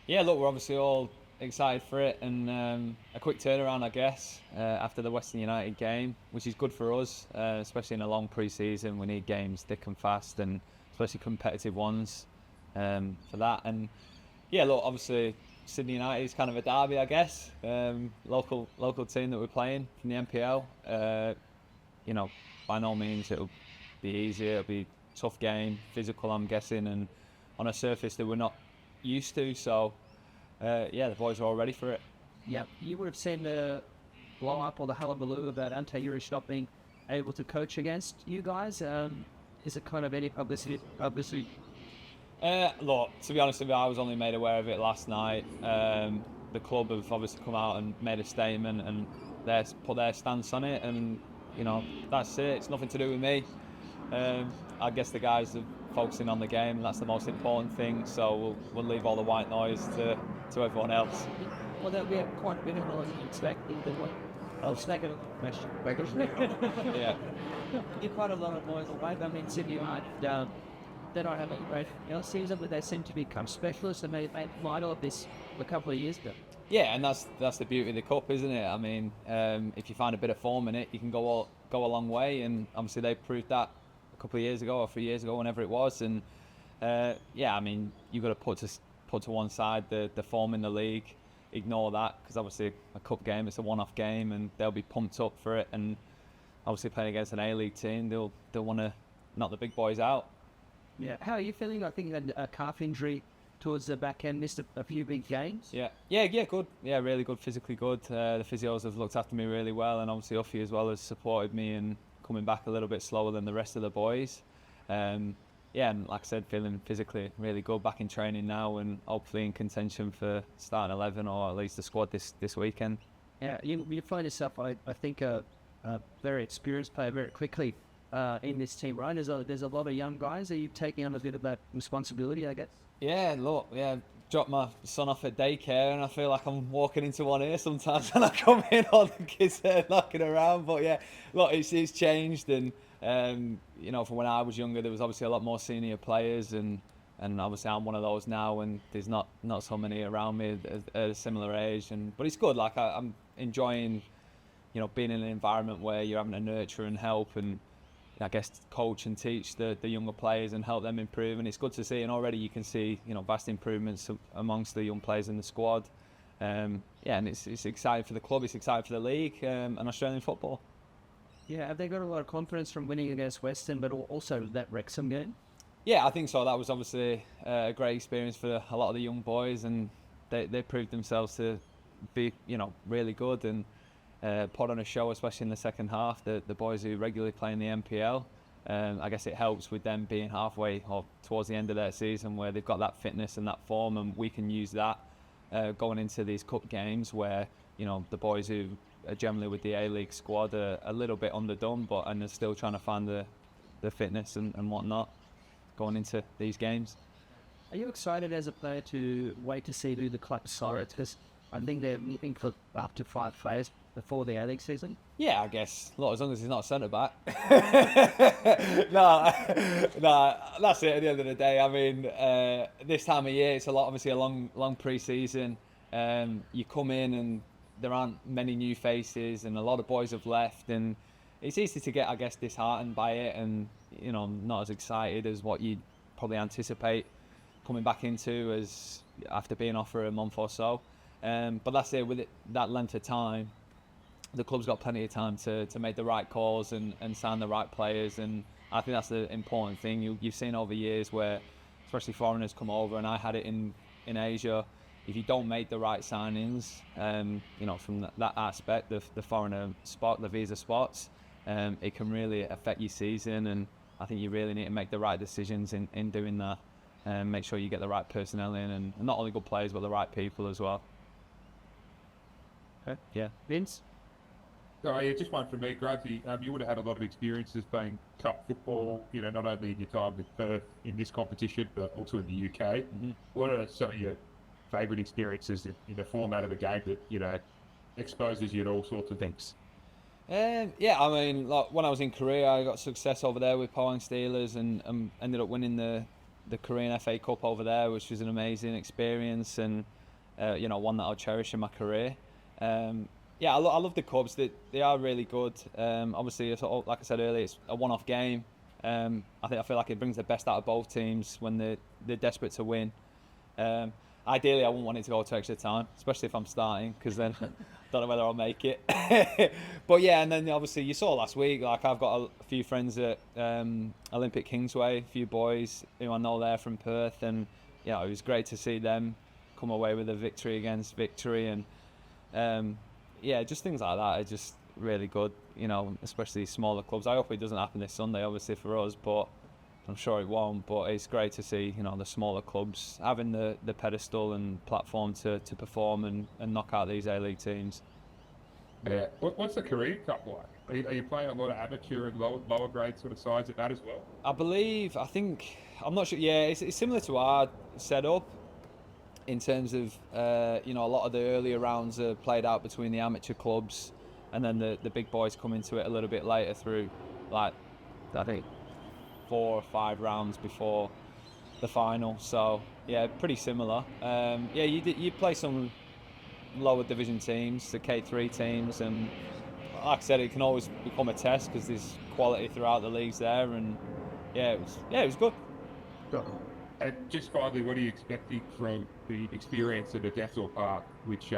Yeah, look, we're obviously all excited for it, and a quick turnaround, I guess, after the Western United game, which is good for us, especially in a long pre-season. We need games thick and fast, and especially competitive ones for that. And yeah, look, obviously Sydney United is kind of a derby, I guess. Local team that we're playing from the NPL. You know, by no means it'll be easy. It'll be a tough game, physical, I'm guessing, and on a surface that we're not used to. So, yeah, the boys are all ready for it. Yeah, you would have seen the blow up or the hullabaloo about Ante Juric not being able to coach against you guys. Is it kind of any publicity? Look, to be honest with you, I was only made aware of it last night. The club have obviously come out and made a statement and put their stance on it, and that's it. It's nothing to do with me. I guess the guys are focusing on the game, and that's the most important thing. So we'll leave all the white noise to everyone else. Well, that we have quite a bit of noise expecting the one. I'll snag it question. Yeah. You're quite a lot of noise away. I mean, Sydney United, they don't have a great season, but they seem to become specialists, and they light up this a couple of years ago. Yeah, and that's the beauty of the cup, isn't it? I mean, if you find a bit of form in it, you can go a long way, and obviously they proved that a couple of years ago or 3 years ago, whenever it was. And yeah, I mean, you've got to put to one side the form in the league, ignore that, because obviously a cup game, it's a one-off game, and they'll be pumped up for it. And obviously playing against an A-League team, they'll want to knock the big boys out. Yeah, how are you feeling? I think you had a calf injury towards the back end, missed a few big games. Yeah, good. Yeah, really good, physically good. The physios have looked after me really well, and obviously Uffy as well has supported me and coming back a little bit slower than the rest of the boys. Yeah, and like I said, feeling physically really good, back in training now, and hopefully in contention for starting 11 or at least the squad this weekend. Yeah, you find yourself, I think, a very experienced player very quickly in this team, right? There's a lot of young guys. Are you taking on a bit of that responsibility, I guess? Yeah, look, dropped my son off at daycare, and I feel like I'm walking into one here sometimes when I come in, all the kids are knocking around. But yeah, look, it's changed, and from when I was younger, there was obviously a lot more senior players, and obviously I'm one of those now, and there's not so many around me at a similar age, but it's good. Like I'm enjoying, being in an environment where you're having to nurture and help, and I guess coach and teach the younger players and help them improve, and it's good to see. And already you can see vast improvements amongst the young players in the squad. And it's exciting for the club, it's exciting for the league and Australian football. Yeah, have they got a lot of confidence from winning against Western, but also that Wrexham game? Yeah, I think so. That was obviously a great experience for a lot of the young boys, and they proved themselves to be really good and put on a show, especially in the second half. The boys who regularly play in the NPL, I guess it helps with them being halfway or towards the end of their season, where they've got that fitness and that form, and we can use that going into these cup games where the boys who are generally with the A-League squad are a little bit underdone, and they're still trying to find the fitness and whatnot going into these games. Are you excited as a player to wait to see who the club sides? Because I think they're looking for up to 5 players before the A-League season. Yeah, I guess. Look, as long as he's not centre back. No, that's it. At the end of the day, I mean, this time of year, it's obviously a long pre-season. You come in and there aren't many new faces, and a lot of boys have left, and it's easy to get, I guess, disheartened by it, and not as excited as what you'd probably anticipate coming back into as after being off for a month or so. But that's it. With that length of time, the club's got plenty of time to make the right calls and sign the right players, and I think that's the important thing. You've seen over years where, especially foreigners come over, and I had it in Asia. If you don't make the right signings, from that aspect, the foreigner spot, the visa spots, it can really affect your season, and I think you really need to make the right decisions in doing that, and make sure you get the right personnel in, and not only good players but the right people as well. Okay. Yeah. Vince? So yeah, just one from me, Grubsy. You would have had a lot of experiences playing cup football, not only in your time with Perth in this competition, but also in the UK. Mm-hmm. What are some of your favourite experiences in the format of a game that, exposes you to all sorts of things? Yeah, I mean, like when I was in Korea, I got success over there with Pohang Steelers, and ended up winning the Korean FA Cup over there, which was an amazing experience. And one that I'll cherish in my career. Yeah, I love the Cubs. They are really good. Obviously, like I said earlier, it's a one-off game. I feel like it brings the best out of both teams when they're desperate to win. Ideally, I wouldn't want it to go to extra time, especially if I'm starting, because then I don't know whether I'll make it. But yeah, and then obviously you saw last week, like I've got a few friends at Olympic Kingsway, a few boys who I know there from Perth, and it was great to see them come away with a victory against victory, and just things like that are just really good, especially smaller clubs. I hope it doesn't happen this Sunday, obviously, for us, but I'm sure it won't. But it's great to see, the smaller clubs having the pedestal and platform to perform and knock out these A-League teams. Yeah. What's the Korean Cup like? Are you playing a lot of amateur and lower grade sort of sides at that as well? I'm not sure. Yeah, it's similar to our setup in terms of, a lot of the earlier rounds are played out between the amateur clubs, and then the big boys come into it a little bit later through, like, I think 4 or 5 rounds before the final. So yeah, pretty similar. You play some lower division teams, the K3 teams, and like I said, it can always become a test because there's quality throughout the leagues there, and it was good. And just finally, what are you expecting from the experience at Adethel Park, which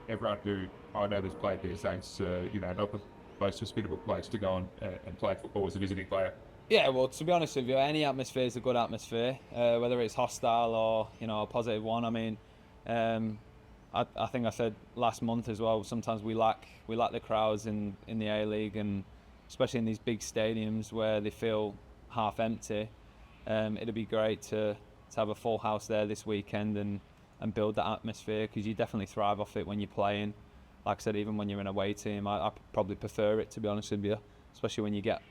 everyone who I know that's played there says, not the most hospitable place to go and play football as a visiting player? Yeah, well, to be honest with you, any atmosphere is a good atmosphere, whether it's hostile or a positive one. I mean, I think I said last month as well. Sometimes we lack the crowds in the A-League, and especially in these big stadiums where they feel half empty. It'd be great to have a full house there this weekend and build that atmosphere, because you definitely thrive off it when you're playing. Like I said, even when you're an away team, I probably prefer it, to be honest with you, especially when you get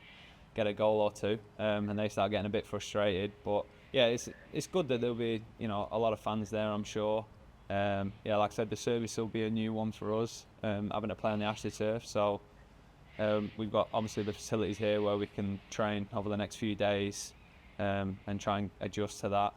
a goal or two and they start getting a bit frustrated. But yeah, it's good that there'll be a lot of fans there, I'm sure. Like I said, the service will be a new one for us, having to play on the AstroTurf. So we've got obviously the facilities here where we can train over the next few days and try and adjust to that.